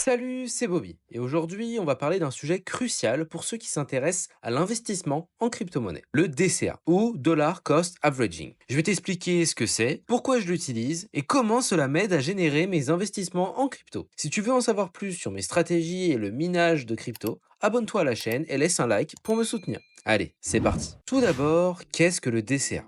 Salut, c'est Bobby. Et aujourd'hui, on va parler d'un sujet crucial pour ceux qui s'intéressent à l'investissement en crypto-monnaie, le DCA ou Dollar Cost Averaging. Je vais t'expliquer ce que c'est, pourquoi je l'utilise et comment cela m'aide à générer mes investissements en crypto. Si tu veux en savoir plus sur mes stratégies et le minage de crypto, abonne-toi à la chaîne et laisse un like pour me soutenir. Allez, c'est parti. Tout d'abord, qu'est-ce que le DCA?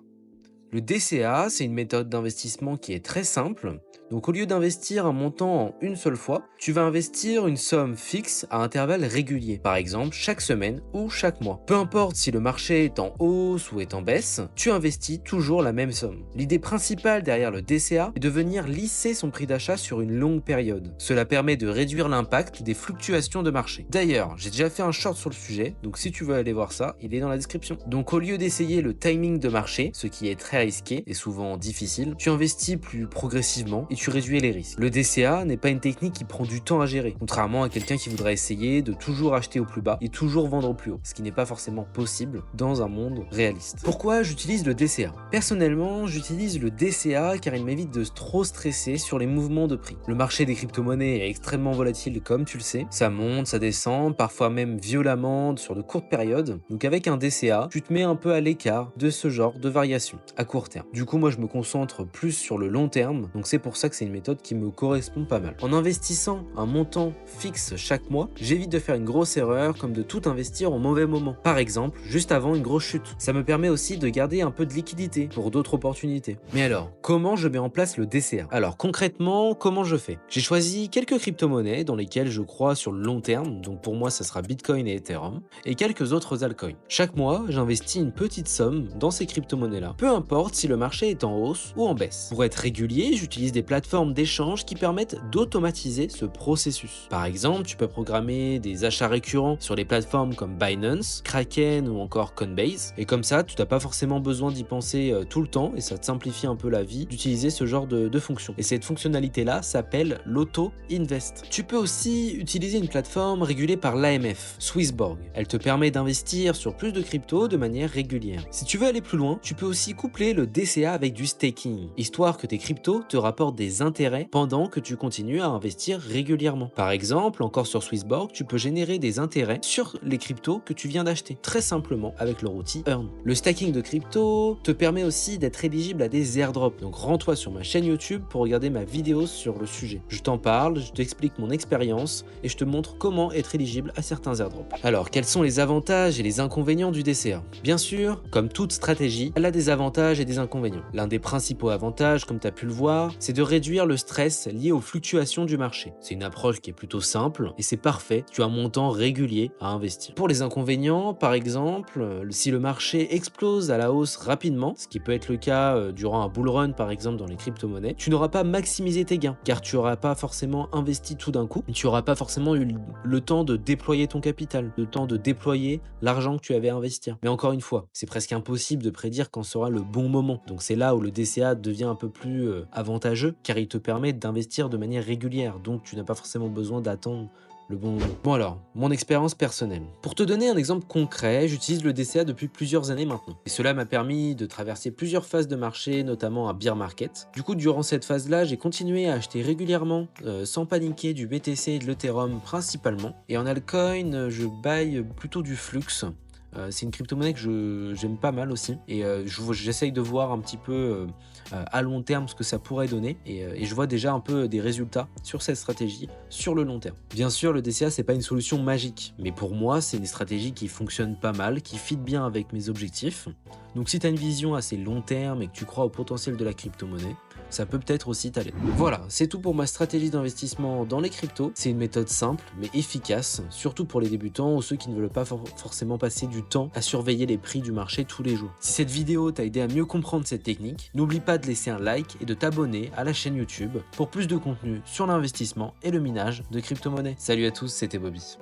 Le DCA, c'est une méthode d'investissement qui est très simple. Donc au lieu d'investir un montant en une seule fois, tu vas investir une somme fixe à intervalles réguliers, par exemple chaque semaine ou chaque mois. Peu importe si le marché est en hausse ou est en baisse, tu investis toujours la même somme. L'idée principale derrière le DCA est de venir lisser son prix d'achat sur une longue période. Cela permet de réduire l'impact des fluctuations de marché. D'ailleurs, j'ai déjà fait un short sur le sujet, donc si tu veux aller voir ça, il est dans la description. Donc au lieu d'essayer le timing de marché, ce qui est très risqué et souvent difficile, tu investis plus progressivement et tu réduis les risques. Le DCA n'est pas une technique qui prend du temps à gérer, contrairement à quelqu'un qui voudrait essayer de toujours acheter au plus bas et toujours vendre au plus haut, ce qui n'est pas forcément possible dans un monde réaliste. Pourquoi j'utilise le DCA? Personnellement, j'utilise le DCA car il m'évite de trop stresser sur les mouvements de prix. Le marché des crypto-monnaies est extrêmement volatile comme tu le sais, ça monte, ça descend, parfois même violemment sur de courtes périodes, donc avec un DCA, tu te mets un peu à l'écart de ce genre de variations à court terme. Du coup, moi je me concentre plus sur le long terme, donc c'est pour ça que c'est une méthode qui me correspond pas mal. En investissant un montant fixe chaque mois, j'évite de faire une grosse erreur comme de tout investir au mauvais moment. Par exemple, juste avant une grosse chute. Ça me permet aussi de garder un peu de liquidité pour d'autres opportunités. Mais alors, comment je mets en place le DCA? Alors concrètement, comment je fais? J'ai choisi quelques crypto-monnaies dans lesquelles je crois sur le long terme, donc pour moi ça sera Bitcoin et Ethereum, et quelques autres altcoins. Chaque mois, j'investis une petite somme dans ces crypto-monnaies-là, peu importe si le marché est en hausse ou en baisse. Pour être régulier, j'utilise des plateformes d'échange qui permettent d'automatiser ce processus. Par exemple, tu peux programmer des achats récurrents sur les plateformes comme Binance, Kraken ou encore Coinbase, et comme ça, tu n'as pas forcément besoin d'y penser tout le temps, et ça te simplifie un peu la vie d'utiliser ce genre de fonction. Et cette fonctionnalité-là s'appelle l'auto-invest. Tu peux aussi utiliser une plateforme régulée par l'AMF, Swissborg. Elle te permet d'investir sur plus de crypto de manière régulière. Si tu veux aller plus loin, tu peux aussi coupler le DCA avec du staking, histoire que tes cryptos te rapportent des intérêts pendant que tu continues à investir régulièrement. Par exemple, encore sur Swissborg, tu peux générer des intérêts sur les cryptos que tu viens d'acheter, très simplement avec leur outil Earn. Le stacking de crypto te permet aussi d'être éligible à des airdrops, donc rends-toi sur ma chaîne YouTube pour regarder ma vidéo sur le sujet. Je t'en parle, je t'explique mon expérience et je te montre comment être éligible à certains airdrops. Alors, quels sont les avantages et les inconvénients du DCA? Bien sûr, comme toute stratégie, elle a des avantages et des inconvénients. L'un des principaux avantages, comme tu as pu le voir, c'est de réduire le stress lié aux fluctuations du marché. C'est une approche qui est plutôt simple et c'est parfait, tu as un montant régulier à investir. Pour les inconvénients, par exemple, si le marché explose à la hausse rapidement, ce qui peut être le cas durant un bull run par exemple dans les crypto-monnaies, tu n'auras pas maximisé tes gains car tu n'auras pas forcément investi tout d'un coup, tu n'auras pas forcément eu le temps de déployer ton capital, le temps de déployer l'argent que tu avais à investir. Mais encore une fois, c'est presque impossible de prédire quand sera le bon moment. Donc c'est là où le DCA devient un peu plus avantageux car il te permet d'investir de manière régulière. Donc tu n'as pas forcément besoin d'attendre le bon moment. Bon alors, mon expérience personnelle. Pour te donner un exemple concret, j'utilise le DCA depuis plusieurs années maintenant. Et cela m'a permis de traverser plusieurs phases de marché, notamment un bear market. Du coup, durant cette phase-là, j'ai continué à acheter régulièrement, sans paniquer, du BTC et de l'Ethereum principalement. Et en altcoin, je buy plutôt du Flux. C'est une crypto-monnaie que j'aime pas mal aussi et j'essaye de voir un petit peu à long terme ce que ça pourrait donner et je vois déjà un peu des résultats sur cette stratégie sur le long terme. Bien sûr, le DCA c'est pas une solution magique, mais pour moi c'est une stratégie qui fonctionne pas mal, qui fit bien avec mes objectifs. Donc si tu as une vision assez long terme et que tu crois au potentiel de la crypto-monnaie, ça peut peut-être aussi t'aller. Voilà, c'est tout pour ma stratégie d'investissement dans les cryptos. C'est une méthode simple mais efficace, surtout pour les débutants ou ceux qui ne veulent pas forcément passer du temps à surveiller les prix du marché tous les jours. Si cette vidéo t'a aidé à mieux comprendre cette technique, n'oublie pas de laisser un like et de t'abonner à la chaîne YouTube pour plus de contenu sur l'investissement et le minage de crypto-monnaies. Salut à tous, c'était Bobby.